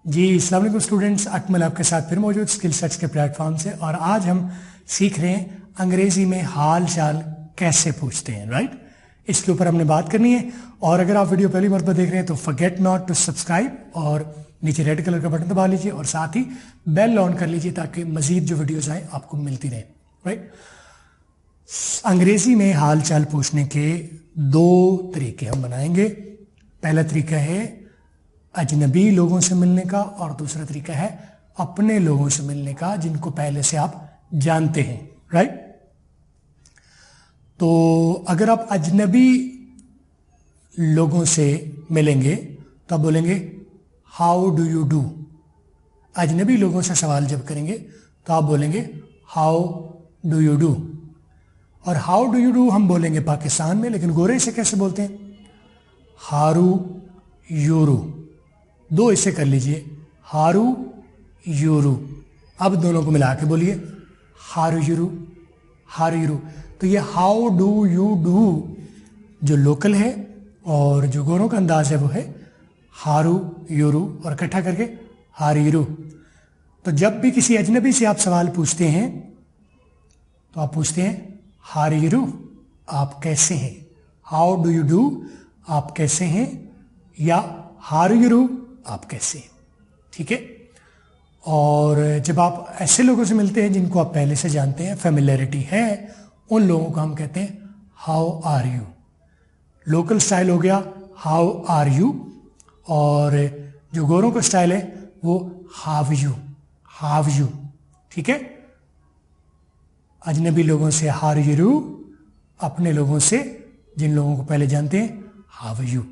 जी अस्सलाम वालेकुम स्टूडेंट्स, अकमल आपके साथ फिर मौजूद स्किल सर्च के प्लेटफॉर्म से। और आज हम सीख रहे हैं अंग्रेजी में हाल चाल कैसे पूछते हैं, राइट। इसके ऊपर हमने बात करनी है। और अगर आप वीडियो पहली मरतबा देख रहे हैं तो फॉरगेट नॉट टू सब्सक्राइब और नीचे रेड कलर का बटन दबा लीजिए और साथ ही बेल ऑन कर लीजिए ताकि मजीद जो वीडियोस आए आपको मिलती रहे, राइट। अंग्रेजी में हाल चाल पूछने के दो तरीके हम बनाएंगे। पहला तरीका है अजनबी लोगों से मिलने का और दूसरा तरीका है अपने लोगों से मिलने का जिनको पहले से आप जानते हैं, राइट। तो अगर आप अजनबी लोगों से मिलेंगे तो आप बोलेंगे हाउ डू यू डू। अजनबी लोगों से सवाल जब करेंगे तो आप बोलेंगे हाउ डू यू डू। और हाउ डू यू डू हम बोलेंगे पाकिस्तान में, लेकिन गोरे से कैसे बोलते हैं? हारू यूरू। दो इसे कर लीजिए, हारू यूरू। अब दोनों को मिला के बोलिए हारू यूरू, हारू यूरू। तो ये हाउ डू यू डू जो लोकल है और जो गोरों का अंदाज है वो है हारू यूरू और इकट्ठा करके हारू यूरू। तो जब भी किसी अजनबी से आप सवाल पूछते हैं तो आप पूछते हैं हारू यूरू, आप कैसे हैं। हाउ डू यू डू, आप कैसे हैं, या हारू यूरू, आप कैसे हैं, ठीक है। और जब आप ऐसे लोगों से मिलते हैं जिनको आप पहले से जानते हैं, फेमिलियरिटी है, उन लोगों को हम कहते हैं how are you. Local style हो गया हाउ आर यू, और जो गोरों का स्टाइल है वो हाव यू, हाव यू, ठीक है। अजनबी लोगों से हार यू, अपने लोगों से जिन लोगों को पहले जानते हैं हाव यू,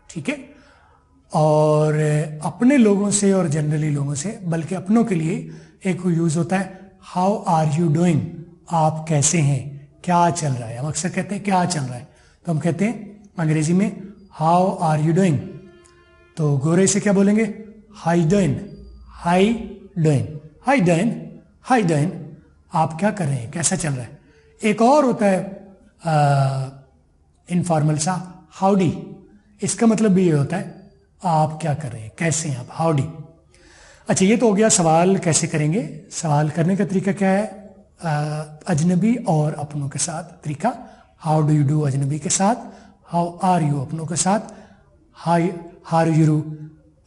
ठीक है। और अपने लोगों से और जनरली लोगों से, बल्कि अपनों के लिए एक यूज होता है हाउ आर यू डूइंग, आप कैसे हैं, क्या चल रहा है। हम अक्सर कहते हैं क्या चल रहा है, तो हम कहते हैं अंग्रेजी में हाउ आर यू डूइंग। तो गोरे से क्या बोलेंगे? High doing, high doing, high doing, high doing. आप क्या कर रहे हैं, कैसा चल रहा है। एक और होता है इनफॉर्मल सा हाउडी। इसका मतलब भी ये होता है आप क्या कर रहे हैं, कैसे हैं आप, हाउडी। अच्छा, ये तो हो गया सवाल कैसे करेंगे। सवाल करने का तरीका क्या है? अजनबी और अपनों के साथ तरीका। हाउ डू यू डू अजनबी के साथ, हाउ आर यू अपनों के साथ, हाई हार यू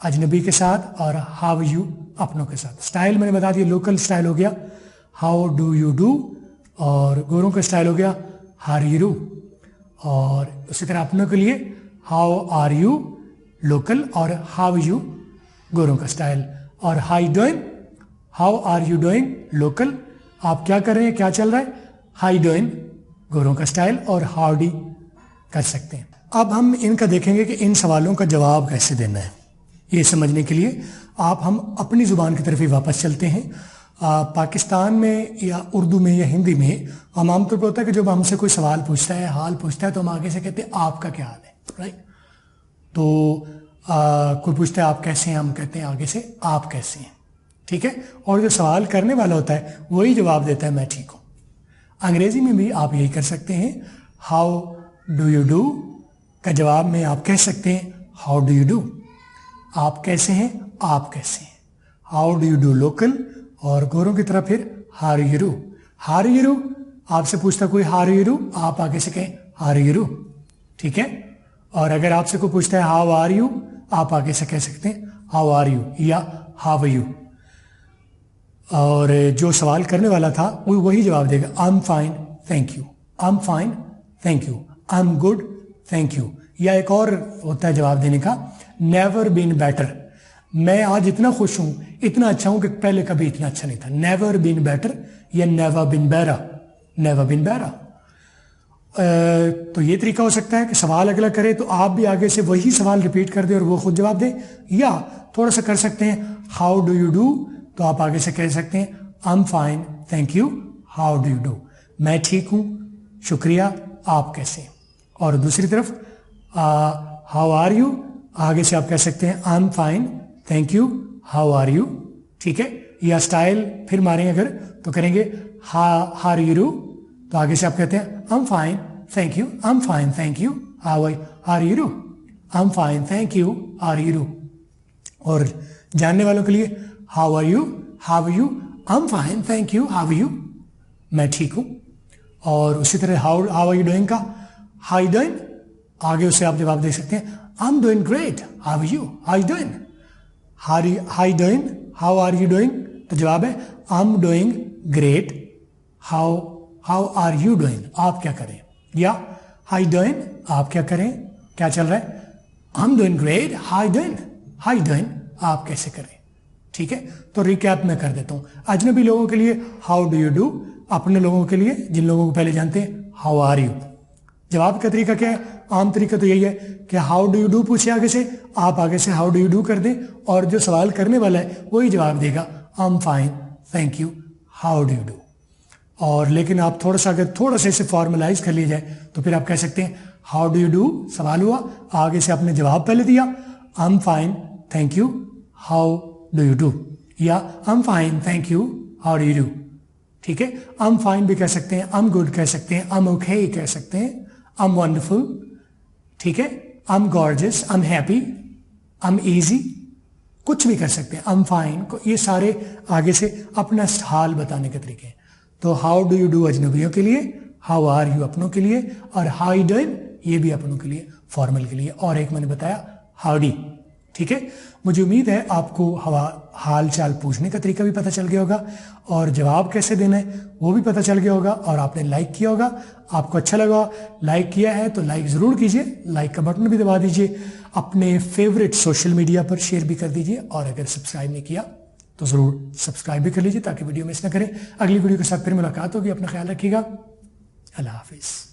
अजनबी के साथ, और हाउ यू अपनों के साथ। स्टाइल मैंने बता दिया, लोकल स्टाइल हो गया हाउ डू यू डू, और गोरों का स्टाइल हो गया हार यू। और उसी तरह अपनों के लिए हाउ आर यू लोकल और हाउ यू गोरों का स्टाइल। और hi doing, how are you doing local, आप क्या कर रहे हैं, क्या चल रहा है, हाई डूइंग गोरों का स्टाइल, और हाउडी कर सकते हैं। अब हम इनका देखेंगे कि इन सवालों का जवाब कैसे देना है। ये समझने के लिए हम अपनी ज़ुबान की तरफ ही वापस चलते हैं। पाकिस्तान में या उर्दू में या हिंदी में हम आमतौर पर होता है कि जब हमसे कोई सवाल पूछता है, हाल पूछता है, तो हम आगे से कहते हैं आपका क्या हाल है, राइट। तो कोई पूछता है आप कैसे हैं, हम कहते हैं आगे से आप कैसे हैं, ठीक है। और जो सवाल करने वाला होता है वही जवाब देता है मैं ठीक हूं। अंग्रेजी में भी आप यही कर सकते हैं। हाउ डू यू डू का जवाब में आप कह सकते हैं हाउ डू यू डू। आप कैसे हैं, आप कैसे हैं। How do you do local, और गोरों की तरफ फिर हार यू। हार यू, आपसे पूछता कोई हार यू, आप आगे से कहें हार यू, ठीक है। और अगर आपसे कोई पूछता है हाउ आर यू, आप आगे से कह सकते हैं हाउ आर यू या हाउ यू। और जो सवाल करने वाला था वो वही जवाब देगा आई am fine thank you, I am fine thank you, I am good thank you. या एक और होता है जवाब देने का, नेवर बीन बेटर, मैं आज इतना खुश हूं, इतना अच्छा हूं कि पहले कभी इतना अच्छा नहीं था। नेवर बीन बेटर या नेवर बीन बेरा, नेवर बीन बेरा। तो ये तरीका हो सकता है कि सवाल अगला करे तो आप भी आगे से वही सवाल रिपीट कर दें और वो खुद जवाब दें। या थोड़ा सा कर सकते हैं हाउ डू यू डू, तो आप आगे से कह सकते हैं I am fine thank you, how do you do, मैं ठीक हूं शुक्रिया, आप कैसे। और दूसरी तरफ हाउ आर यू, आगे से आप कह सकते हैं I am fine thank you, how are you, ठीक है। या स्टाइल फिर मारेंगे अगर तो करेंगे हार यू, तो आगे से आप कहते हैं I am fine thank you, I am fine thank you, how are you, I am fine thank you, are you. और जानने वालों के लिए how are you, how are you, I am fine thank you, how are you, मैं ठीक हूं। और उसी तरह हाउ आर यू डूइंग का हाउ यू डूइंग, आगे उसे आप जवाब दे सकते हैं I am doing great, how are you, how you doing, how you doing, how are you doing, तो जवाब है I am doing great, how are you doing, आप क्या करें, या हाउ यू डूइंग, आप क्या करें, क्या चल रहा है, I am doing great, how you doing, how you doing, आप कैसे करें। ठीक है, तो रिकैप में कर देता हूं। अजनबी लोगों के लिए हाउ डू यू डू, अपने लोगों के लिए जिन लोगों को पहले जानते हैं हाउ आर यू। जवाब का तरीका क्या है, आम तरीका तो यही है कि हाउ डू यू डू पूछे आगे से, आप आगे से हाउ डू यू डू कर दें और जो सवाल करने वाला है वही जवाब देगा आई am fine thank you, how do you do. और लेकिन आप थोड़ा सा इसे फॉर्मलाइज कर लिया जाए तो फिर आप कह सकते हैं हाउ डू यू डू, सवाल हुआ, आगे से आपने जवाब पहले दिया I am fine thank you, how do you do, या I am fine thank you, how do you do. ठीक है, आई एम फाइन भी कह सकते हैं, आई एम गुड कह सकते हैं, आई एम ओके कह सकते हैं, आई एम वंडरफुल, ठीक है, I M gorgeous, I am happy, I am easy, कुछ भी कर सकते हैं, आई एम फाइन, ये सारे आगे से अपना हाल बताने के तरीके हैं। तो हाउ डू यू डू अजनबियों के लिए, हाउ आर यू अपनों के लिए, और हाउ यू डूइंग ये भी अपनों के लिए, फॉर्मल के लिए। और एक मैंने बताया हाउडी। ठीक है, मुझे उम्मीद है आपको हाल चाल पूछने का तरीका भी पता चल गया होगा और जवाब कैसे देना है वो भी पता चल गया होगा, और आपने लाइक किया होगा, आपको अच्छा लगा, लाइक किया है तो लाइक ज़रूर कीजिए, लाइक का बटन भी दबा दीजिए, अपने फेवरेट सोशल मीडिया पर शेयर भी कर दीजिए, और अगर सब्सक्राइब नहीं किया तो ज़रूर सब्सक्राइब भी कर लीजिए ताकि वीडियो मिस ना करें। अगली वीडियो के साथ फिर मुलाकात होगी, अपना ख्याल रखिएगा, अल्लाह हाफिज़।